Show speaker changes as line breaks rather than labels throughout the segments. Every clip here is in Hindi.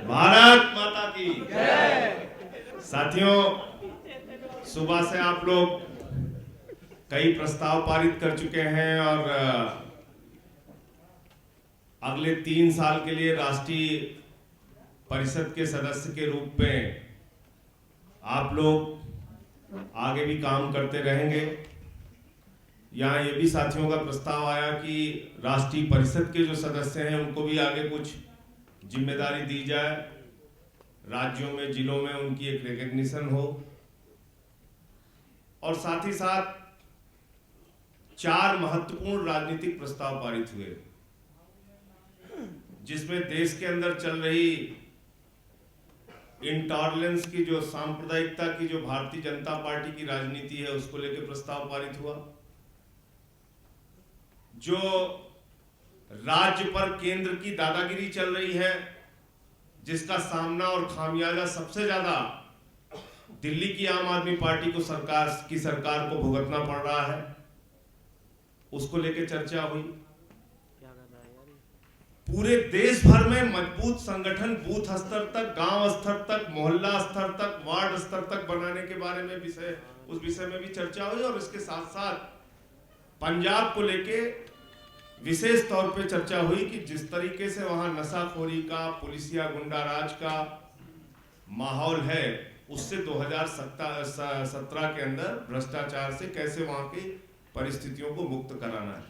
भारत माता की साथियों, सुबह से आप लोग कई प्रस्ताव पारित कर चुके हैं और अगले 3 साल के लिए राष्ट्रीय परिषद के सदस्य के रूप में आप लोग आगे भी काम करते रहेंगे। यहाँ ये भी साथियों का प्रस्ताव आया कि राष्ट्रीय परिषद के जो सदस्य हैं उनको भी आगे कुछ जिम्मेदारी दी जाए, राज्यों में जिलों में उनकी एक रिकॉग्निशन हो। और साथ ही साथ 4 महत्वपूर्ण राजनीतिक प्रस्ताव पारित हुए, जिसमें देश के अंदर चल रही इंटॉलरेंस की जो सांप्रदायिकता की जो भारतीय जनता पार्टी की राजनीति है उसको लेकर प्रस्ताव पारित हुआ। जो राज्य पर केंद्र की दादागिरी चल रही है, जिसका सामना और खामियाजा सबसे ज्यादा दिल्ली की आम आदमी पार्टी को सरकार को भुगतना पड़ रहा है, उसको लेकर चर्चा हुई। पूरे देश भर में मजबूत संगठन बूथ स्तर तक, गांव स्तर तक, मोहल्ला स्तर तक, वार्ड स्तर तक बनाने के बारे में उस विषय में भी चर्चा हुई। और इसके साथ साथ पंजाब को लेके विशेष तौर पे चर्चा हुई कि जिस तरीके से वहां नशाखोरी का, पुलिसिया गुंडाराज का माहौल है, उससे 2017 के अंदर भ्रष्टाचार से कैसे वहां की परिस्थितियों को मुक्त कराना है।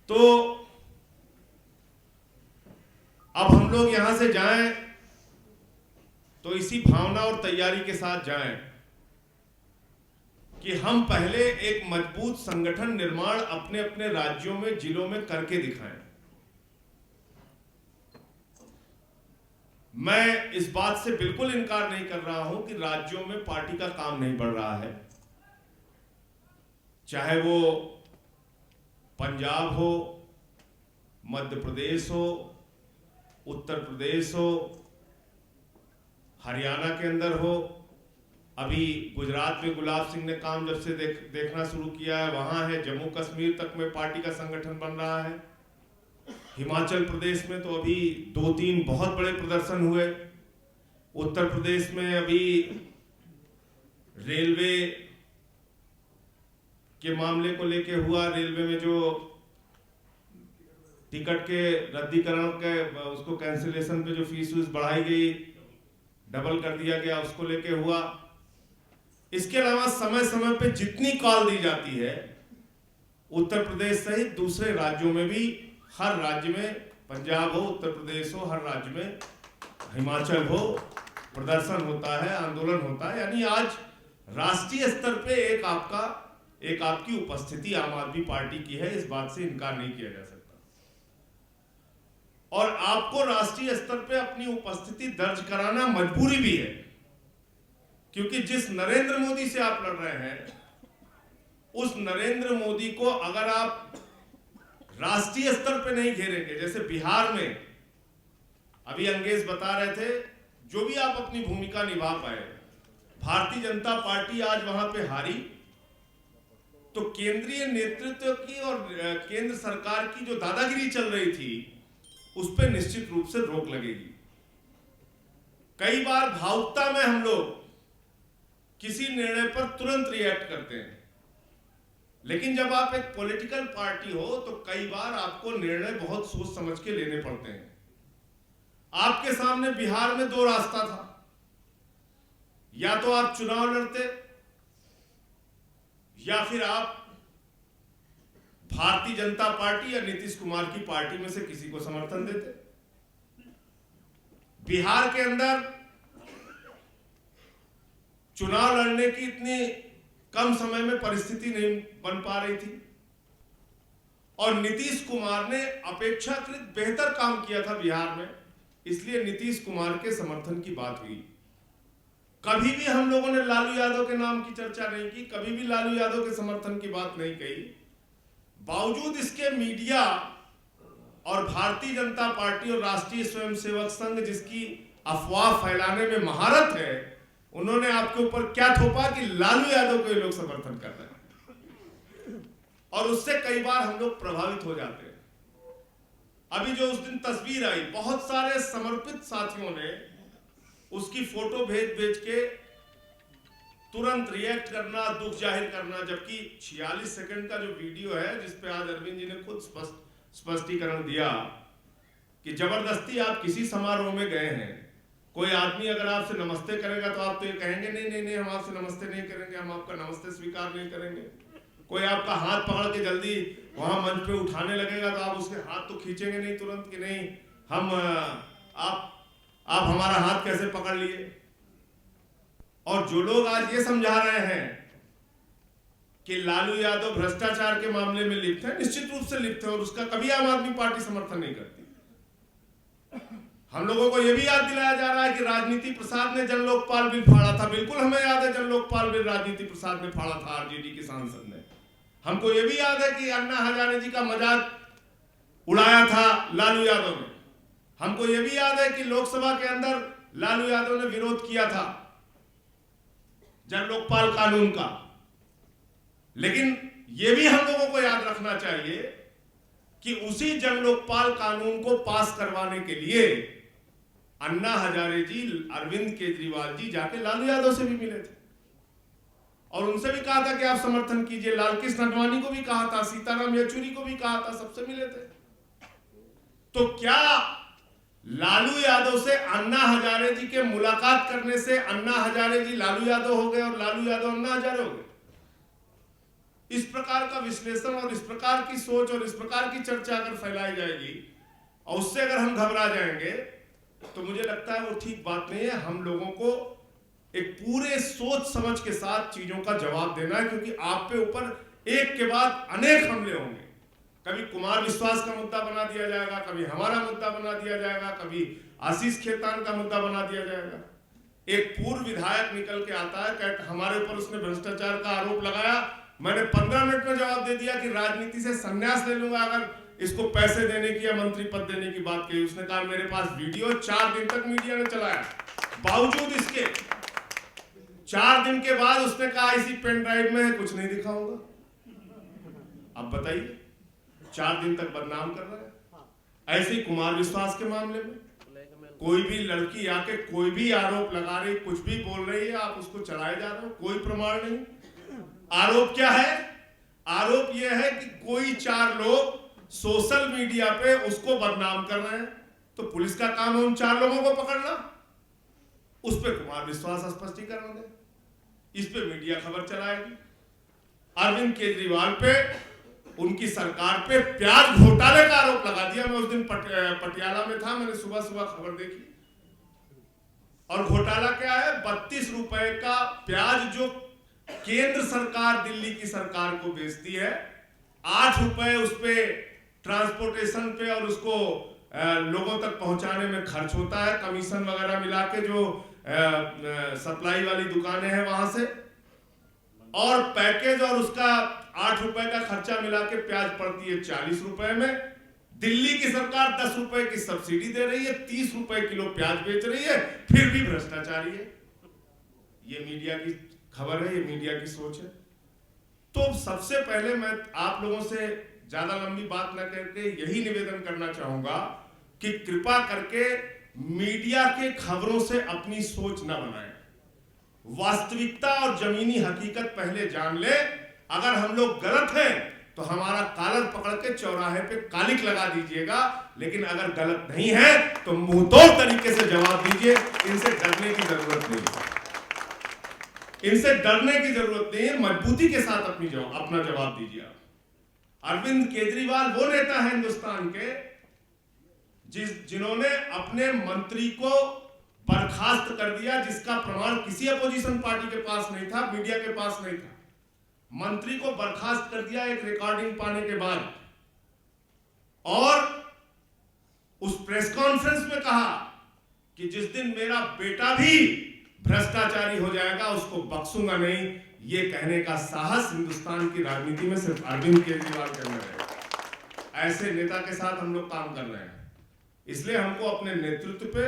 तो अब हम लोग यहां से जाएं तो इसी भावना और तैयारी के साथ जाएं कि हम पहले एक मजबूत संगठन निर्माण अपने अपने राज्यों में, जिलों में करके दिखाएं। मैं इस बात से बिल्कुल इनकार नहीं कर रहा हूं कि राज्यों में पार्टी का काम नहीं बढ़ रहा है, चाहे वो पंजाब हो, मध्य प्रदेश हो, उत्तर प्रदेश हो, हरियाणा के अंदर हो। अभी गुजरात में गुलाब सिंह ने काम जब से देखना शुरू किया है वहां है। जम्मू कश्मीर तक में पार्टी का संगठन बन रहा है। हिमाचल प्रदेश में तो अभी 2-3 बहुत बड़े प्रदर्शन हुए। उत्तर प्रदेश में अभी रेलवे के मामले को लेके हुआ, रेलवे में जो टिकट के रद्दीकरण के उसको कैंसिलेशन पे जो फीस बढ़ाई गई, डबल कर दिया गया, उसको लेके हुआ। इसके अलावा समय समय पे जितनी कॉल दी जाती है उत्तर प्रदेश सहित दूसरे राज्यों में भी, हर राज्य में, पंजाब हो, उत्तर प्रदेश हो, हर राज्य में, हिमाचल हो, प्रदर्शन होता है, आंदोलन होता है। यानी आज राष्ट्रीय स्तर पे एक आपकी उपस्थिति आम आदमी पार्टी की है, इस बात से इनकार नहीं किया जा सकता। और आपको राष्ट्रीय स्तर पे अपनी उपस्थिति दर्ज कराना मजबूरी भी है, क्योंकि जिस नरेंद्र मोदी से आप लड़ रहे हैं, उस नरेंद्र मोदी को अगर आप राष्ट्रीय स्तर पे नहीं घेरेंगे, जैसे बिहार में अभी अंगेज बता रहे थे, जो भी आप अपनी भूमिका निभा पाए, भारतीय जनता पार्टी आज वहां पे हारी, तो केंद्रीय नेतृत्व की और केंद्र सरकार की जो दादागिरी चल रही थी उस पर निश्चित रूप से रोक लगेगी। कई बार भावुकता में हम लोग किसी निर्णय पर तुरंत रिएक्ट करते हैं, लेकिन जब आप एक पॉलिटिकल पार्टी हो तो कई बार आपको निर्णय बहुत सोच समझ के लेने पड़ते हैं। आपके सामने बिहार में 2 रास्ता था, या तो आप चुनाव लड़ते या फिर आप भारतीय जनता पार्टी या नीतीश कुमार की पार्टी में से किसी को समर्थन देते। बिहार के अंदर चुनाव लड़ने की इतनी कम समय में परिस्थिति नहीं बन पा रही थी, और नीतीश कुमार ने अपेक्षाकृत बेहतर काम किया था बिहार में, इसलिए नीतीश कुमार के समर्थन की बात हुई। कभी भी हम लोगों ने लालू यादव के नाम की चर्चा नहीं की, कभी भी लालू यादव के समर्थन की बात नहीं कही। बावजूद इसके मीडिया और भारतीय जनता पार्टी और राष्ट्रीय स्वयंसेवक संघ, जिसकी अफवाह फैलाने में महारत है, उन्होंने आपके ऊपर क्या थोपा कि लालू यादव को ये लोग समर्थन कर रहे हैं, और उससे कई बार हम लोग प्रभावित हो जाते हैं। अभी जो उस दिन तस्वीर आई, बहुत सारे समर्पित साथियों ने उसकी फोटो भेज भेज के तुरंत रिएक्ट करना, दुख जाहिर करना, जबकि 46 सेकंड का जो वीडियो है जिसपे आज अरविंद जी ने खुद स्पष्टीकरण दिया कि जबरदस्ती आप किसी समारोह में गए हैं, कोई आदमी अगर आपसे नमस्ते करेगा तो आप तो ये कहेंगे नहीं नहीं नहीं, हम आपसे नमस्ते नहीं करेंगे, हम आपका नमस्ते स्वीकार नहीं करेंगे। कोई आपका हाथ पकड़ के जल्दी वहां मंच पे उठाने लगेगा तो आप उसके हाथ तो खींचेंगे नहीं तुरंत कि नहीं हम आप हमारा हाथ कैसे पकड़ लिए। और जो लोग आज ये समझा रहे हैं कि लालू यादव भ्रष्टाचार के मामले में लिप्त है, निश्चित रूप से लिप्त है और उसका कभी आम आदमी पार्टी समर्थन नहीं करती। हम लोगों को यह भी याद दिलाया जा रहा है कि राजनीति प्रसाद ने जन लोकपाल बिल फाड़ा था। बिल्कुल हमें याद है, जन लोकपाल बिल राजनीति प्रसाद ने फाड़ा था, आरजेडी के सांसद ने। हमको यह भी याद है कि अन्ना हजारे जी का मजाक उड़ाया था लालू यादव ने। हमको यह भी याद है कि लोकसभा के अंदर लालू यादव ने विरोध किया था जन लोकपाल कानून का। लेकिन यह भी हम लोगों को याद रखना चाहिए कि उसी जन लोकपाल कानून को पास करवाने के लिए अन्ना हजारे जी, अरविंद केजरीवाल जी जाके लालू यादव से भी मिले थे और उनसे भी कहा था कि आप समर्थन कीजिए। लालकृष्ण आडवाणी को भी कहा था, सीताराम येचुरी को भी कहा था, सबसे मिले थे। तो क्या लालू यादव से अन्ना हजारे जी के मुलाकात करने से अन्ना हजारे जी लालू यादव हो गए और लालू यादव अन्ना हजारे हो गए? इस प्रकार का विश्लेषण और इस प्रकार की सोच और इस प्रकार की चर्चा अगर फैलाई जाएगी और उससे अगर हम घबरा जाएंगे तो मुझे लगता है वो ठीक बात नहीं है। हम लोगों को एक पूरे सोच समझ के साथ चीजों का जवाब देना है, क्योंकि आप पे ऊपर एक के बाद अनेक हमले होंगे। कभी कुमार विश्वास का मुद्दा बना दिया जाएगा, कभी हमारा मुद्दा बना दिया जाएगा, कभी आशीष खेतान का मुद्दा बना दिया जाएगा। एक पूर्व विधायक निकल के आता है कि हमारे ऊपर उसने भ्रष्टाचार का आरोप लगाया, मैंने 15 मिनट में जवाब दे दिया कि राजनीति से संन्यास ले लूंगा अगर इसको पैसे देने की या मंत्री पद देने की बात कही। उसने कहा मेरे पास वीडियो 4 दिन तक मीडिया ने चलाया, बावजूद इसके 4 दिन के बाद उसने कहा इसी पेन ड्राइव में है, कुछ नहीं दिखाऊंगा। अब बताइए, 4 दिन तक बदनाम कर रहा है। ऐसे ही कुमार विश्वास के मामले में कोई भी लड़की आके कोई भी आरोप लगा रही, कुछ भी बोल रही है, आप उसको चलाए जा रहे हो, कोई प्रमाण नहीं। आरोप क्या है? आरोप यह है कि कोई 4 लोग सोशल मीडिया पे उसको बदनाम कर रहे हैं, तो पुलिस का काम है उन 4 लोगों को पकड़ना। उस पे कुमार विश्वास स्पष्टीकरण दे, इस पे मीडिया खबर चलाएगी। अरविंद केजरीवाल पे, उनकी सरकार पे प्याज घोटाले का आरोप लगा दिया। मैं उस दिन पटियाला में था, मैंने सुबह सुबह खबर देखी और घोटाला क्या है? 32 रुपए का प्याज जो केंद्र सरकार दिल्ली की सरकार को बेचती है, 8 रुपए उस पे ट्रांसपोर्टेशन पे और उसको लोगों तक पहुंचाने में खर्च होता है, कमीशन वगैरह मिला के जो सप्लाई वाली दुकानें हैं वहां से, और पैकेज और उसका 8 रुपए का खर्चा मिला के प्याज पड़ती है 40 रुपए में। दिल्ली की सरकार 10 रुपए की सब्सिडी दे रही है, 30 रुपए किलो प्याज बेच रही है, फिर भी भ्रष्टाचारी है। ये मीडिया की खबर है, ये मीडिया की सोच है। तो सबसे पहले मैं आप लोगों से ज्यादा लंबी बात न करके यही निवेदन करना चाहूंगा कि कृपा करके मीडिया के खबरों से अपनी सोच न बनाएं। वास्तविकता और जमीनी हकीकत पहले जान ले। अगर हम लोग गलत हैं तो हमारा कॉलर पकड़ के चौराहे पे कालिक लगा दीजिएगा, लेकिन अगर गलत नहीं है तो मुंहतोड़ तरीके से जवाब दीजिए। इनसे डरने की जरूरत नहीं है, इनसे डरने की जरूरत नहीं है। मजबूती के साथ अपना जवाब दीजिए। अरविंद केजरीवाल वो नेता है हिंदुस्तान के जिन्होंने अपने मंत्री को बर्खास्त कर दिया, जिसका प्रमाण किसी अपोजिशन पार्टी के पास नहीं था, मीडिया के पास नहीं था। मंत्री को बर्खास्त कर दिया एक रिकॉर्डिंग पाने के बाद, और उस प्रेस कॉन्फ्रेंस में कहा कि जिस दिन मेरा बेटा भी भ्रष्टाचारी हो जाएगा उसको बख्शूंगा नहीं। ये कहने का साहस हिंदुस्तान की राजनीति में सिर्फ अरविंद केजरीवाल के अंदर है। ऐसे नेता के साथ हम लोग काम कर रहे हैं, इसलिए हमको अपने नेतृत्व पे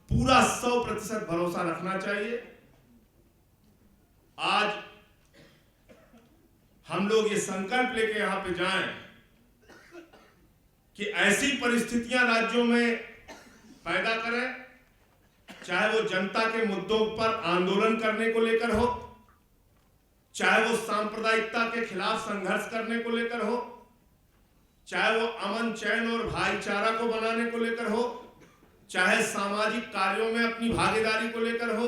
पूरा 100% भरोसा रखना चाहिए। आज हम लोग ये संकल्प लेके यहां पे जाएं कि ऐसी परिस्थितियां राज्यों में पैदा करें, चाहे वो जनता के मुद्दों पर आंदोलन करने को लेकर हो, चाहे वो सांप्रदायिकता के खिलाफ संघर्ष करने को लेकर हो, चाहे वो अमन चैन और भाईचारा को बनाने को लेकर हो, चाहे सामाजिक कार्यों में अपनी भागीदारी को लेकर हो,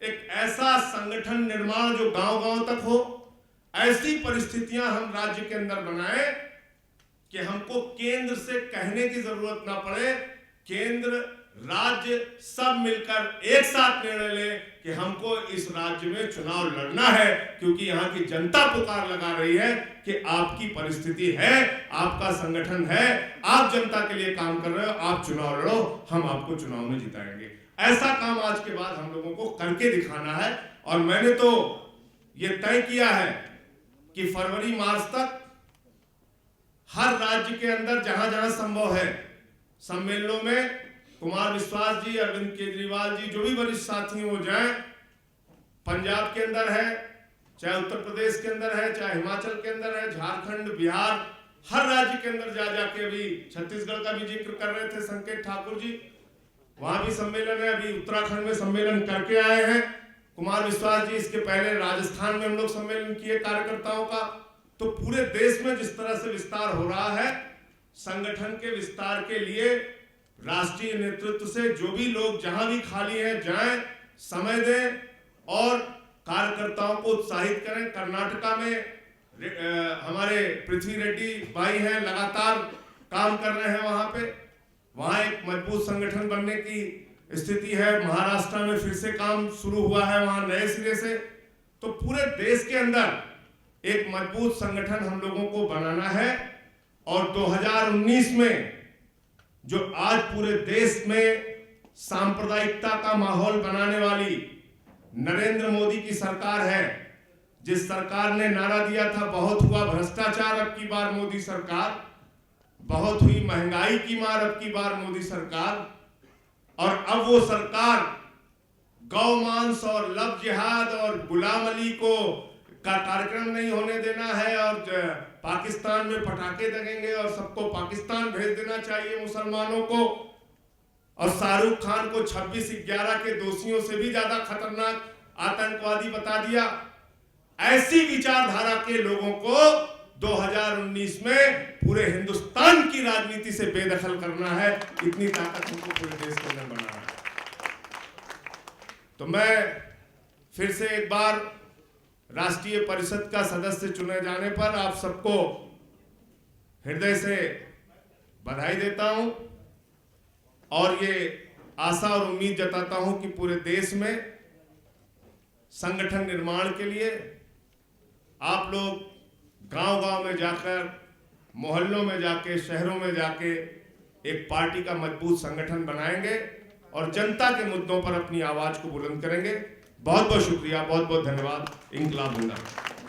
एक ऐसा संगठन निर्माण जो गांव-गांव तक हो। ऐसी परिस्थितियां हम राज्य के अंदर बनाएं कि हमको केंद्र से कहने की जरूरत ना पड़े, केंद्र राज्य सब मिलकर एक साथ निर्णय ले कि हमको इस राज्य में चुनाव लड़ना है, क्योंकि यहाँ की जनता पुकार लगा रही है कि आपकी परिस्थिति है, आपका संगठन है, आप जनता के लिए काम कर रहे हो, आप चुनाव लड़ो, हम आपको चुनाव में जिताएंगे। ऐसा काम आज के बाद हम लोगों को करके दिखाना है। और मैंने तो ये तय किया है कि फरवरी मार्च तक हर राज्य के अंदर जहां जहां संभव है सम्मेलनों में कुमार विश्वास जी, अरविंद केजरीवाल जी, जो भी वरिष्ठ साथी हो जाएं। पंजाब के अंदर है, चाहे उत्तर प्रदेश के अंदर है, चाहे हिमाचल के अंदर है, झारखंड, बिहार, हर राज्य के अंदर जा जाके, अभी छत्तीसगढ़ का भी जिक्र कर रहे थे संकेत ठाकुर जी, वहां भी सम्मेलन है। अभी उत्तराखंड में सम्मेलन करके आए हैं कुमार विश्वास जी। इसके पहले राजस्थान में हम लोग सम्मेलन किए कार्यकर्ताओं का। तो पूरे देश में जिस तरह से विस्तार हो रहा है, संगठन के विस्तार के लिए राष्ट्रीय नेतृत्व से जो भी लोग जहां भी खाली हैं जाएं, समय दें और कार्यकर्ताओं को उत्साहित करें। कर्नाटका में हमारे पृथ्वी रेड्डी भाई हैं, लगातार काम कर रहे हैं वहां पे, वहां एक मजबूत संगठन बनने की स्थिति है। महाराष्ट्र में फिर से काम शुरू हुआ है वहां नए सिरे से। तो पूरे देश के अंदर एक मजबूत संगठन हम लोगों को बनाना है। और 2019 में जो आज पूरे देश में सांप्रदायिकता का माहौल बनाने वाली नरेंद्र मोदी की सरकार है, जिस सरकार ने नारा दिया था बहुत हुआ भ्रष्टाचार, अब की बार मोदी सरकार, बहुत हुई महंगाई की मार, अब की बार मोदी सरकार, और अब वो सरकार गौमांस और लव जिहाद और गुलाम अली को का कार्यक्रम नहीं होने देना है, और पाकिस्तान में पटाखे दगेंगे और सबको पाकिस्तान भेज देना चाहिए मुसलमानों को, और शाहरुख खान को 26/11 के दोषियों से भी ज्यादा खतरनाक आतंकवादी बता दिया। ऐसी विचारधारा के लोगों को 2019 में पूरे हिंदुस्तान की राजनीति से बेदखल करना है। इतनी ताकत हमको पूरे देश के अंदर बनाना है। तो मैं फिर से एक बार राष्ट्रीय परिषद का सदस्य चुने जाने पर आप सबको हृदय से बधाई देता हूं, और ये आशा और उम्मीद जताता हूं कि पूरे देश में संगठन निर्माण के लिए आप लोग गांव-गांव में जाकर, मोहल्लों में जाके, शहरों में जाके एक पार्टी का मजबूत संगठन बनाएंगे और जनता के मुद्दों पर अपनी आवाज को बुलंद करेंगे। बहुत बहुत शुक्रिया, बहुत बहुत धन्यवाद। इंकलाब जिंदाबाद।